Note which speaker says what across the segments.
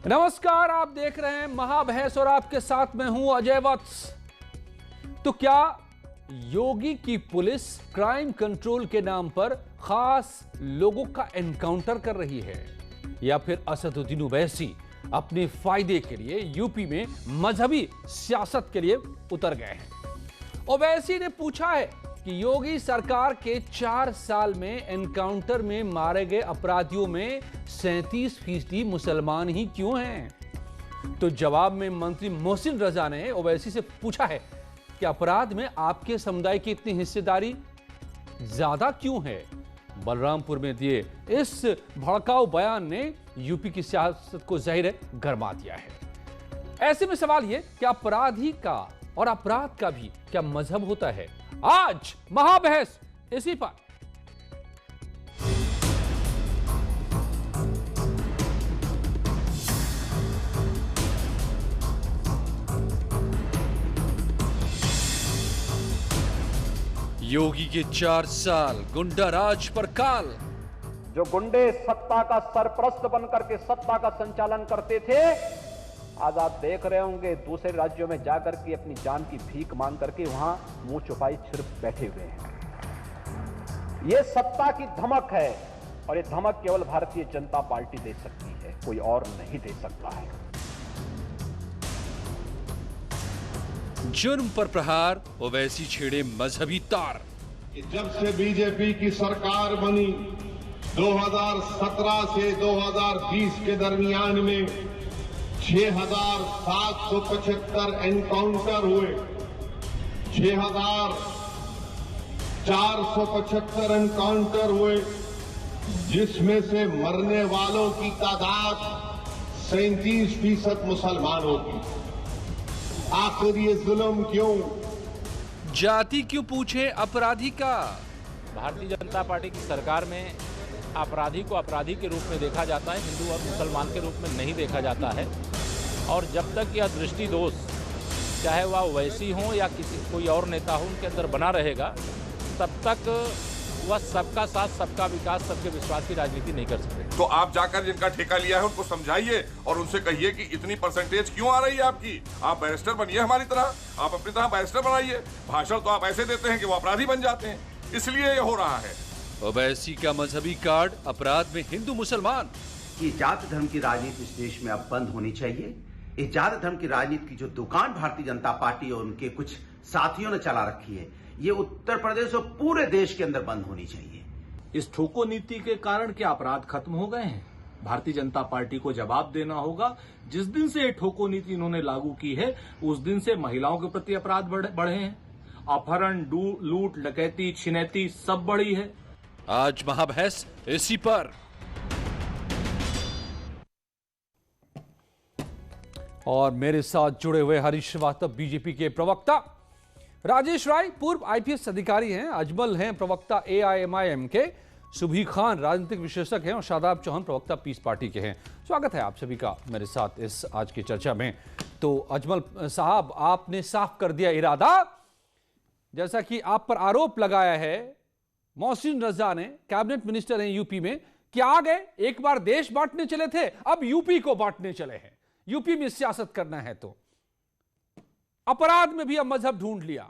Speaker 1: नमस्कार, आप देख रहे हैं महाबहस और आपके साथ मैं हूं अजय वत्स। तो क्या योगी की पुलिस क्राइम कंट्रोल के नाम पर खास लोगों का एनकाउंटर कर रही है या फिर असदुद्दीन ओवैसी अपने फायदे के लिए यूपी में मजहबी सियासत के लिए उतर गए हैं? ओवैसी ने पूछा है कि योगी सरकार के 4 साल में एनकाउंटर में मारे गए अपराधियों में 37% मुसलमान ही क्यों हैं? तो जवाब में मंत्री मोहसिन रजा ने ओवैसी से पूछा है कि अपराध में आपके समुदाय की इतनी हिस्सेदारी ज्यादा क्यों है? बलरामपुर में दिए इस भड़काऊ बयान ने यूपी की सियासत को जाहिर है गरमा दिया है। ऐसे में सवाल यह कि अपराधी का और अपराध का भी क्या मजहब होता है? आज महाबहस इसी पर। योगी के 4 साल गुंडा राज पर काल।
Speaker 2: जो गुंडे सत्ता का सरपरस्त बनकर के सत्ता का संचालन करते थे, आज आप देख रहे होंगे दूसरे राज्यों में जाकर के अपनी जान की भीख मांग करके वहां मुंह छुपाई सिर्फ बैठे हुए हैं। यह सत्ता की धमक है और यह धमक केवल भारतीय जनता पार्टी दे सकती है, कोई और नहीं दे सकता है।
Speaker 1: जुर्म पर प्रहार, ओवैसी छेड़े मजहबी तार।
Speaker 3: जब से बीजेपी की सरकार बनी 2017 से 2020 के दरमियान में 6,775 एनकाउंटर हुए, 6,475 एनकाउंटर हुए, जिसमें से मरने वालों की तादाद 37% मुसलमानों की। आखिर ये जुल्म क्यों?
Speaker 1: जाति क्यों पूछे अपराधी का?
Speaker 4: भारतीय जनता पार्टी की सरकार में अपराधी को अपराधी के रूप में देखा जाता है, हिंदू और मुसलमान के रूप में नहीं देखा जाता है। और जब तक यह दृष्टि दोष, चाहे वह ओवैसी हो या कोई और नेता हो, उनके अंदर बना रहेगा, तब तक वह सबका साथ, सबका विकास, सबके विश्वास की राजनीति नहीं कर सकते।
Speaker 5: तो आप जाकर जिनका ठेका लिया है उनको समझाइए और उनसे कहिए कि इतनी परसेंटेज क्यों आ रही है आपकी। आप बैरिस्टर बनिए हमारी तरह, आप अपनी तरह बैरिस्टर बनाइए। भाषण तो आप ऐसे देते हैं कि वो अपराधी बन जाते हैं, इसलिए ये हो रहा है।
Speaker 1: ओवैसी का मजहबी कार्ड, अपराध में हिंदू मुसलमान।
Speaker 6: कि जाति धर्म की राजनीति इस देश में अब बंद होनी चाहिए। इस जाति धर्म की राजनीति की जो दुकान भारतीय जनता पार्टी और उनके कुछ साथियों ने चला रखी है, ये उत्तर प्रदेश और पूरे देश के अंदर बंद होनी चाहिए।
Speaker 7: इस ठोको नीति के कारण क्या अपराध खत्म हो गए हैं? भारतीय जनता पार्टी को जवाब देना होगा। जिस दिन से ये ठोको नीति इन्होंने लागू की है, उस दिन से महिलाओं के प्रति अपराध बढ़े हैं। अपहरण, लूट, डकैती, छिनैती सब बढ़ी है।
Speaker 1: आज महाबहस इसी पर। और मेरे साथ जुड़े हुए हरीश श्रीवास्तव, बीजेपी के प्रवक्ता, राजेश राय पूर्व आईपीएस अधिकारी हैं, अजमल हैं प्रवक्ता एआईएमआईएम के, सुभी खान राजनीतिक विश्लेषक हैं और शादाब चौहान प्रवक्ता पीस पार्टी के हैं। स्वागत है आप सभी का मेरे साथ इस आज की चर्चा में। तो अजमल साहब, आपने साफ कर दिया इरादा, जैसा कि आप पर आरोप लगाया है मोहसिन रजा ने, कैबिनेट मिनिस्टर हैं यूपी में, कि आ गए एक बार देश बांटने चले थे, अब यूपी को बांटने चले हैं। यूपी में सियासत करना है तो अपराध में भी अब मजहब ढूंढ लिया।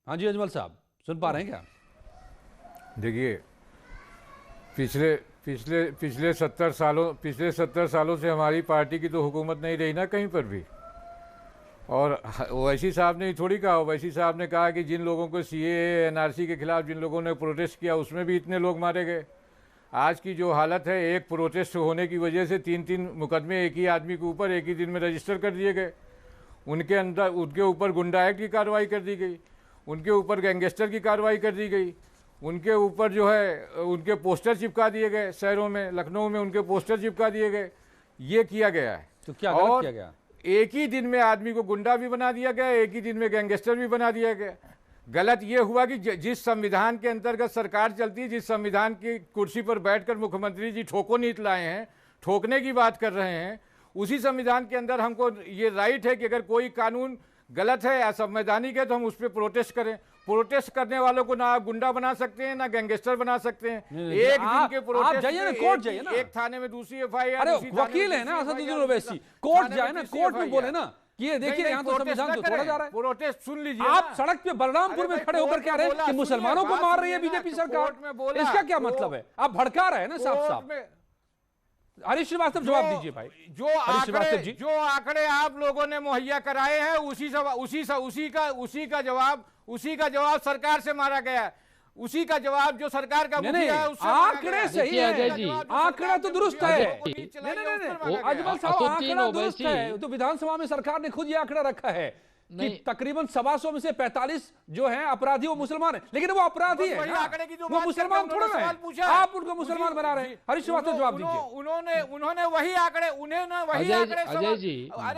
Speaker 1: हाँ जी अजमल साहब, सुन पा रहे हैं क्या?
Speaker 8: देखिए, पिछले 70 सालों से हमारी पार्टी की तो हुकूमत नहीं रही ना कहीं पर भी। और ओवैसी साहब ने थोड़ी कहा, ओवैसी साहब ने कहा कि जिन लोगों को सीएए एनआरसी के खिलाफ जिन लोगों ने प्रोटेस्ट किया, उसमें भी इतने लोग मारे गए। आज की जो हालत है, एक प्रोटेस्ट होने की वजह से 3-3 मुकदमे एक ही आदमी के ऊपर एक ही दिन में रजिस्टर कर दिए गए। उनके ऊपर गुंडा एक्ट की कार्रवाई कर दी गई, उनके ऊपर गैंगस्टर की कार्रवाई कर दी गई, उनके ऊपर जो है उनके पोस्टर चिपका दिए गए। शहरों में, लखनऊ में उनके पोस्टर चिपका दिए गए। ये किया गया है।
Speaker 1: तो क्या गलत किया गया?
Speaker 8: एक ही दिन में आदमी को गुंडा भी बना दिया गया, एक ही दिन में गैंगस्टर भी बना दिया गया। गलत ये हुआ कि जिस संविधान के अंतर्गत सरकार चलती है, जिस संविधान की कुर्सी पर बैठकर मुख्यमंत्री जी ठोको नीति लाए हैं, ठोकने की बात कर रहे हैं, उसी संविधान के अंदर हमको ये राइट है कि अगर कोई कानून गलत है, असंवैधानिक है, तो हम उस पर प्रोटेस्ट करें। प्रोटेस्ट करने वालों को ना आप गुंडा बना सकते हैं ना गैंगस्टर बना सकते हैं।
Speaker 1: नहीं,
Speaker 8: एक दिन
Speaker 1: आप
Speaker 8: के प्रोटेस्ट
Speaker 1: जाइए ना,
Speaker 8: में
Speaker 1: कोर्ट जाइए ना।
Speaker 8: एक थाने में दूसरी एफआईआर,
Speaker 1: अरे वकील है ना असदुद्दीन ओवैसी, कोर्ट जाए ना, कोर्ट में बोले ना कि ये देखिए यहाँ तो संविधान तो तोड़ा जा रहा है।
Speaker 8: प्रोटेस्ट सुन लीजिए,
Speaker 1: आप सड़क पे बलरामपुर में खड़े होकर कह रहे हैं कि मुसलमानों को मार रही है बीजेपी सरकार, इसका क्या मतलब है? आप भड़का रहे हैं ना साफ साफ। हरीश श्रीवास्तव जवाब दीजिए भाई।
Speaker 8: जो आंकड़े आप लोगों ने मुहैया कराए हैं उसी का जवाब सरकार से मारा गया है। उसी का जवाब जो सरकार का मुखिया है उससे
Speaker 1: आंकड़े सही है,
Speaker 9: अजय जी,
Speaker 1: आंकड़ा तो दुरुस्त है।
Speaker 8: नहीं,
Speaker 1: अजमल साहब आंकड़ा दुरुस्त है, तो विधानसभा में सरकार ने खुद ये आंकड़ा रखा है कि तकरीबन 125 में से 45 जो हैं अपराधी वो मुसलमान हैं, लेकिन वो अपराधी है ना, वो मुसलमान थोड़ा ना है, आप उनको मुसलमान बना रहे हैं। हरीश श्रीवास्तव जवाब दीजिए।
Speaker 8: उन्होंने वही आंकड़े
Speaker 9: अजय जी